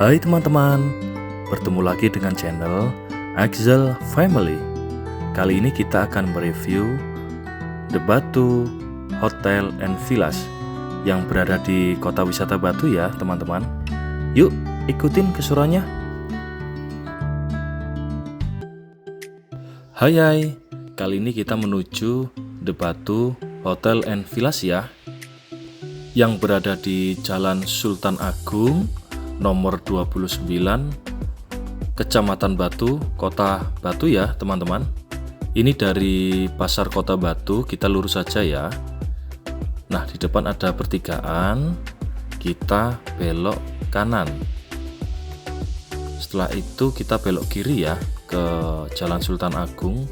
Hai teman-teman, bertemu lagi dengan channel Axel Family. Kali ini kita akan mereview The Batu Hotel and Villas yang berada di kota wisata Batu ya teman-teman. Yuk ikutin keseruannya. Hai, kali ini kita menuju The Batu Hotel and Villas ya, yang berada di Jalan Sultan Agung nomor 29, Kecamatan Batu, Kota Batu ya teman-teman. Ini dari Pasar Kota Batu, kita lurus saja ya. Nah, di depan ada pertigaan, kita belok kanan. Setelah itu kita belok kiri ya ke Jalan Sultan Agung.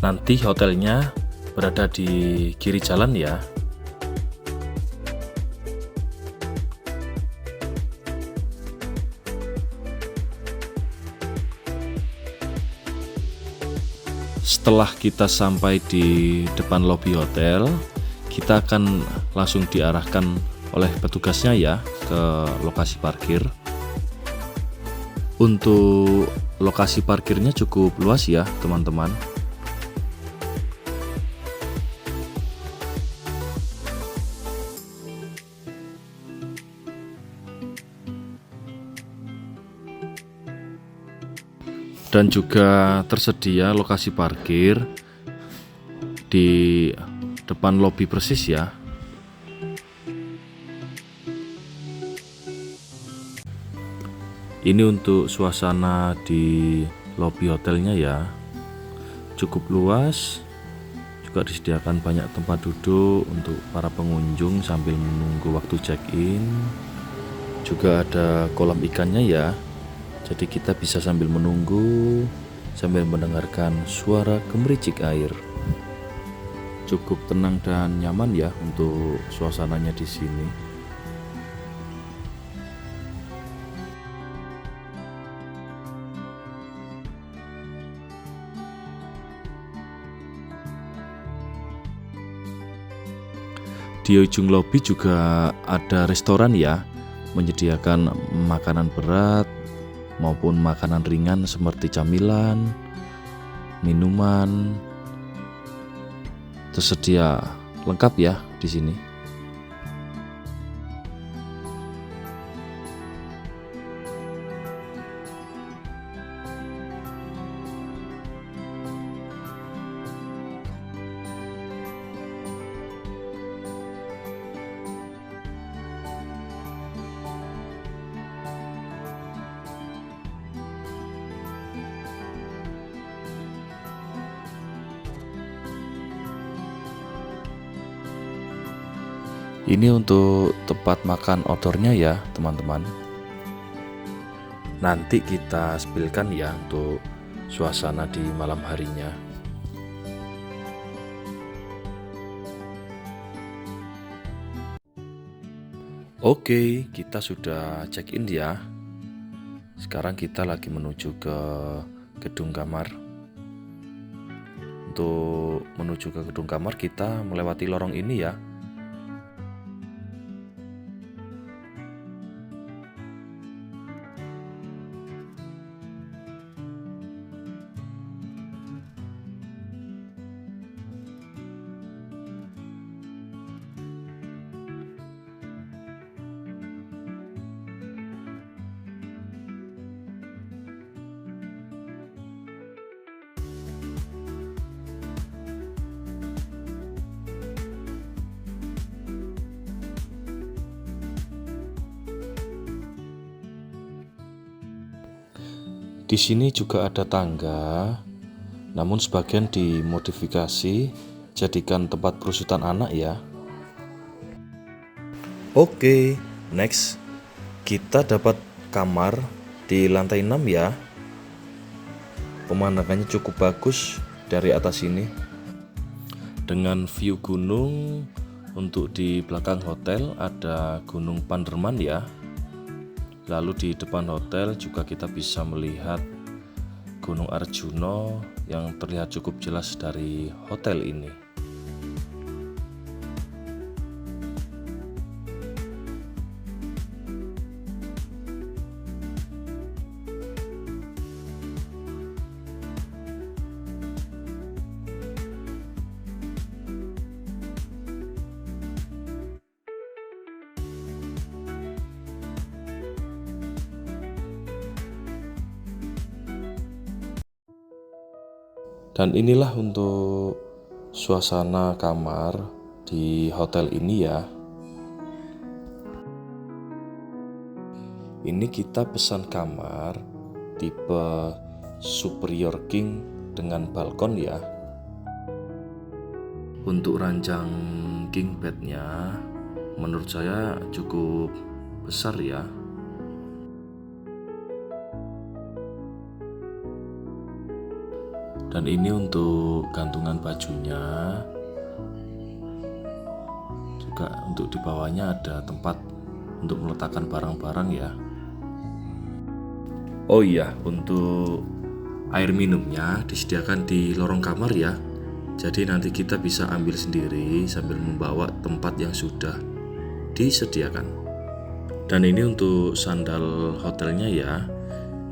Nanti hotelnya berada di kiri jalan ya. Setelah kita sampai di depan lobi hotel, kita akan langsung diarahkan oleh petugasnya ya ke lokasi parkir. Untuk lokasi parkirnya cukup luas ya teman-teman. Dan juga tersedia lokasi parkir di depan lobi persis ya. Ini untuk suasana di lobi hotelnya ya, cukup luas, juga disediakan banyak tempat duduk untuk para pengunjung sambil menunggu waktu check-in. Juga ada kolam ikannya ya, jadi kita bisa sambil menunggu, sambil mendengarkan suara gemericik air. Cukup tenang dan nyaman ya untuk suasananya di sini. Di ujung lobi juga ada restoran ya, menyediakan makanan berat maupun makanan ringan seperti camilan, minuman, tersedia lengkap ya di sini. Ini untuk tempat makan outdoornya ya teman-teman. Nanti kita spillkan ya untuk suasana di malam harinya. Oke, kita sudah check in ya. Sekarang kita lagi menuju ke gedung kamar. Untuk menuju ke gedung kamar kita melewati lorong ini ya. Di sini juga ada tangga, namun sebagian dimodifikasi jadikan tempat perusutan anak ya. Oke, next kita dapat kamar di lantai 6 ya. Pemandangannya cukup bagus dari atas ini, dengan view gunung. Untuk di belakang hotel ada Gunung Panderman ya. Lalu di depan hotel juga kita bisa melihat Gunung Arjuno yang terlihat cukup jelas dari hotel ini. Dan inilah untuk suasana kamar di hotel ini ya. Ini kita pesan kamar tipe Superior King dengan balkon ya. Untuk ranjang king bednya menurut saya cukup besar ya. Dan ini untuk gantungan bajunya. Juga untuk di bawahnya ada tempat untuk meletakkan barang-barang ya. Oh iya, untuk air minumnya disediakan di lorong kamar ya. Jadi nanti kita bisa ambil sendiri sambil membawa tempat yang sudah disediakan. Dan ini untuk sandal hotelnya ya,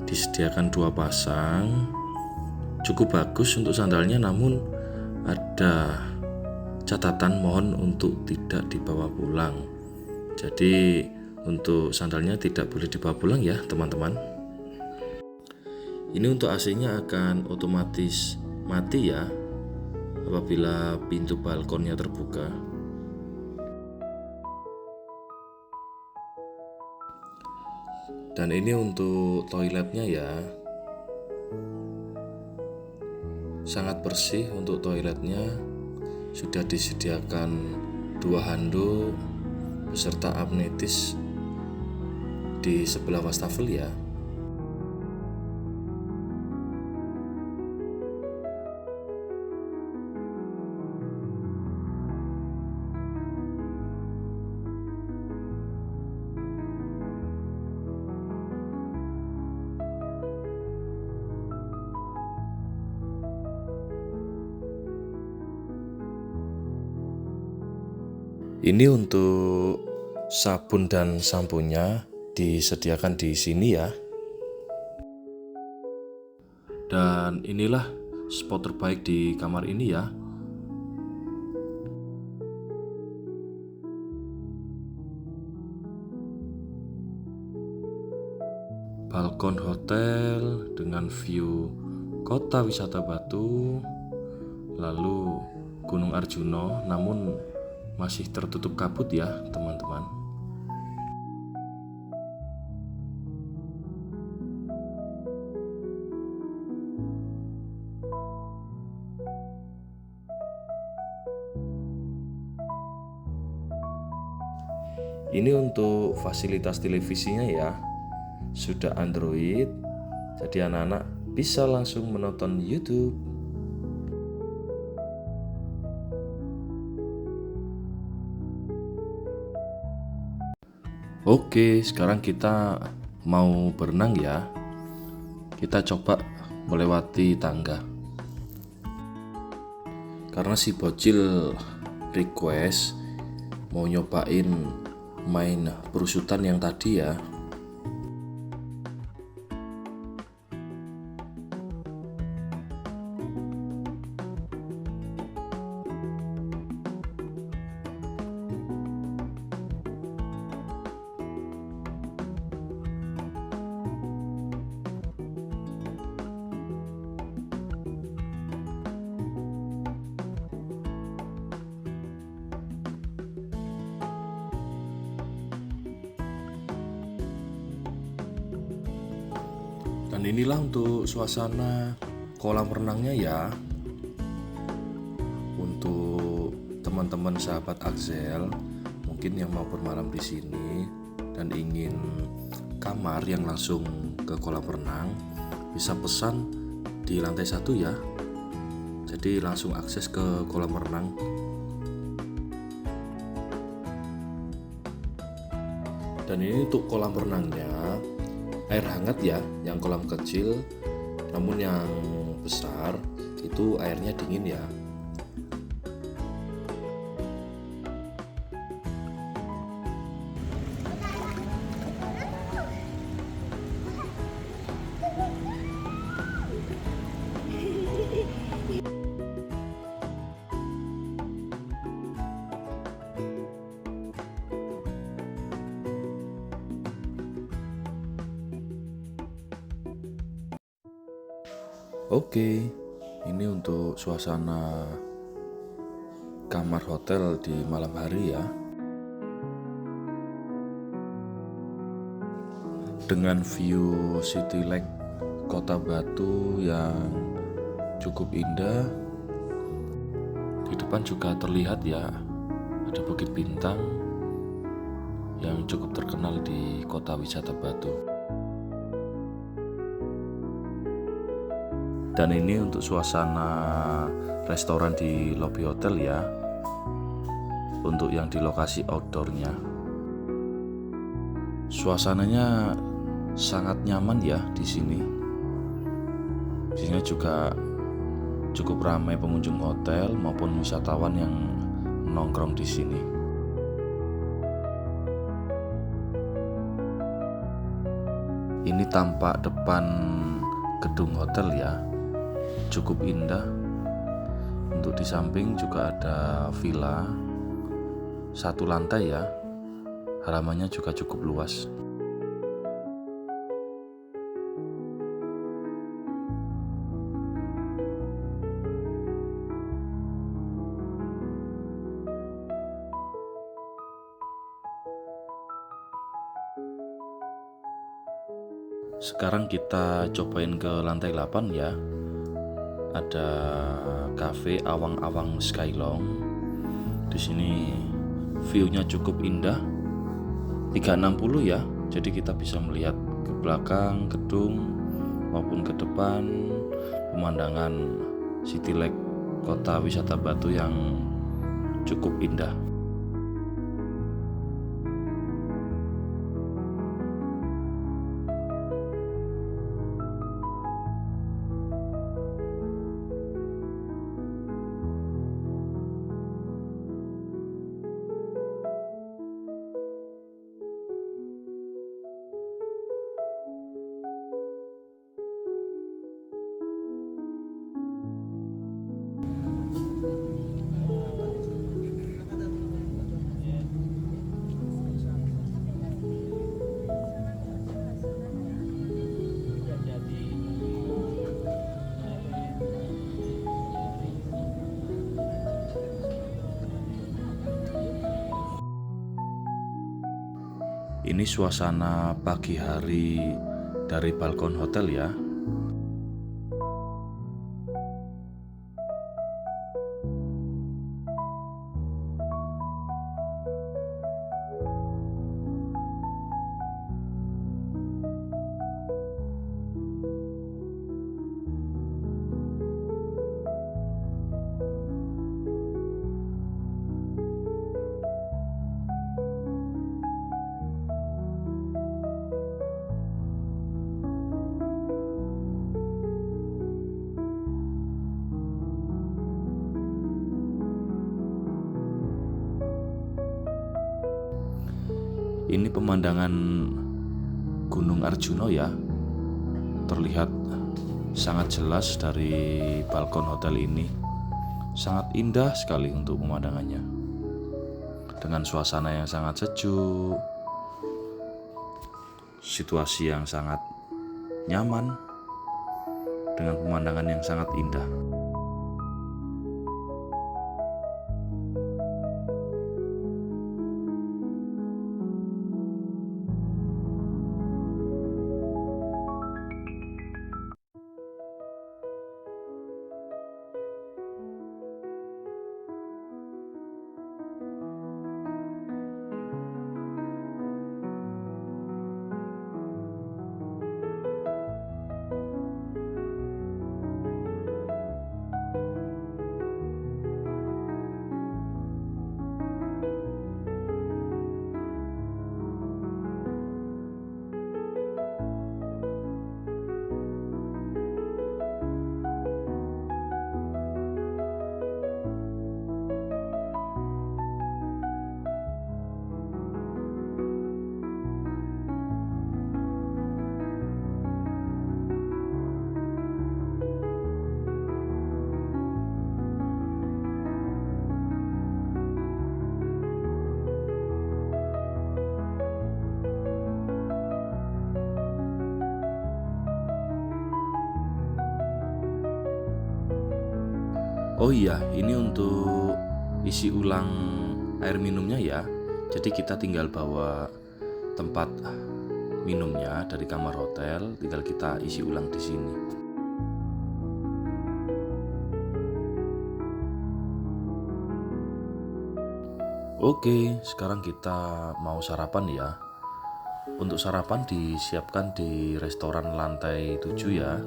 disediakan 2 pasang. Cukup bagus untuk sandalnya, namun ada catatan mohon untuk tidak dibawa pulang. Jadi untuk sandalnya tidak boleh dibawa pulang ya teman-teman. Ini untuk AC-nya akan otomatis mati ya apabila pintu balkonnya terbuka. Dan ini untuk toiletnya ya. Sangat bersih untuk toiletnya. Sudah disediakan 2 handuk beserta amenitis di sebelah wastafel ya. Ini untuk sabun dan samponya disediakan di sini ya. Dan inilah spot terbaik di kamar ini ya. Balkon hotel dengan view kota wisata Batu, lalu Gunung Arjuno, namun masih tertutup kabut ya teman-teman. Ini untuk fasilitas televisinya ya, sudah Android, jadi anak-anak bisa langsung menonton YouTube. Oke, sekarang kita mau berenang ya. Kita coba melewati tangga. Karena si bocil request mau nyobain main perusutan yang tadi ya. Dan inilah untuk suasana kolam renangnya ya. Untuk teman-teman sahabat Axel mungkin yang mau bermalam di sini dan ingin kamar yang langsung ke kolam renang, bisa pesan di lantai 1 ya. Jadi langsung akses ke kolam renang. Dan ini untuk kolam renangnya air hangat ya, yang kolam kecil, namun yang besar itu airnya dingin ya. Oke, Ini untuk suasana kamar hotel di malam hari ya. Dengan view City Lake Kota Batu yang cukup indah. Di depan juga terlihat ya, ada Bukit Bintang yang cukup terkenal di kota wisata Batu. Dan ini untuk suasana restoran di lobi hotel ya, untuk yang di lokasi outdoornya. Suasananya sangat nyaman ya di sini. Di sini juga cukup ramai pengunjung hotel maupun wisatawan yang nongkrong di sini. Ini tampak depan gedung hotel ya, cukup indah. Untuk di samping juga ada villa 1 lantai ya, halamannya juga cukup luas. Sekarang kita cobain ke lantai 8 ya. Ada cafe Awang-Awang Skylong. Di sini view-nya cukup indah. 360 ya. Jadi kita bisa melihat ke belakang gedung maupun ke depan pemandangan City Lake Kota Wisata Batu yang cukup indah. Ini suasana pagi hari dari balkon hotel ya. Ini pemandangan Gunung Arjuno ya, terlihat sangat jelas dari balkon hotel ini. Sangat indah sekali untuk pemandangannya, dengan suasana yang sangat sejuk, situasi yang sangat nyaman, dengan pemandangan yang sangat indah. Oh iya, ini untuk isi ulang air minumnya ya. Jadi kita tinggal bawa tempat minumnya dari kamar hotel, tinggal kita isi ulang di sini. Oke, sekarang kita mau sarapan ya. Untuk sarapan disiapkan di restoran lantai 7 ya.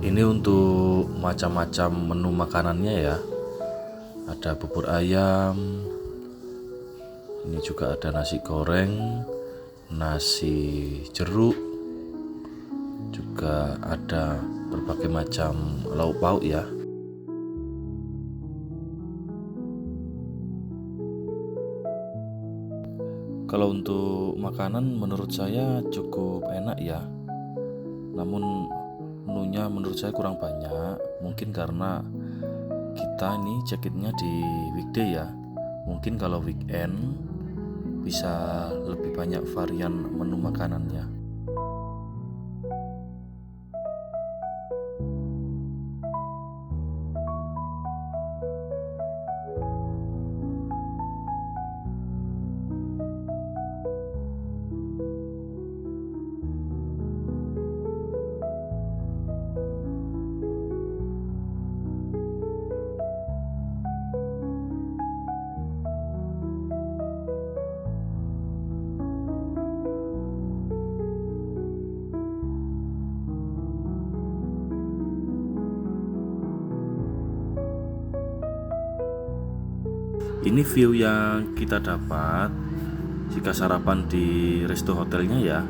Ini untuk macam-macam menu makanannya ya. Ada bubur ayam, ini juga ada nasi goreng, nasi jeruk, juga ada berbagai macam lauk pauk ya. Kalau untuk makanan menurut saya cukup enak ya. Namun menunya menurut saya kurang banyak. Mungkin karena kita ini check-innya di weekday ya. Mungkin kalau weekend bisa lebih banyak varian menu makanannya. Ini view yang kita dapat jika sarapan di resto hotelnya ya.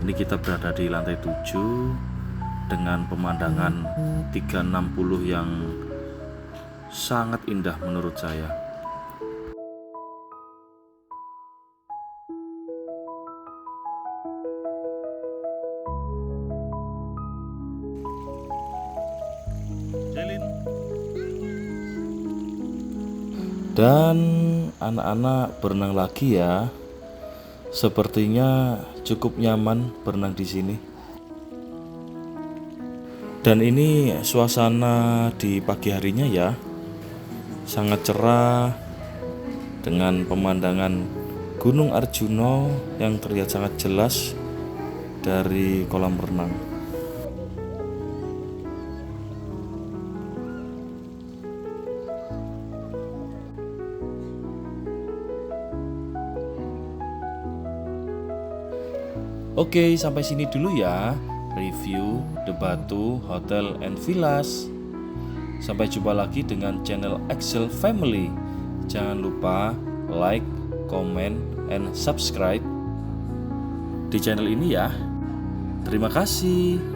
Ini kita berada di lantai 7 dengan pemandangan 360 yang sangat indah menurut saya. Dan anak-anak berenang lagi ya. Sepertinya cukup nyaman berenang di sini. Dan ini suasana di pagi harinya ya. Sangat cerah dengan pemandangan Gunung Arjuna yang terlihat sangat jelas dari kolam renang. Oke, sampai sini dulu ya review The Batu Hotel and Villas. Sampai jumpa lagi dengan channel Excel Family. Jangan lupa like, comment, and subscribe di channel ini ya. Terima kasih.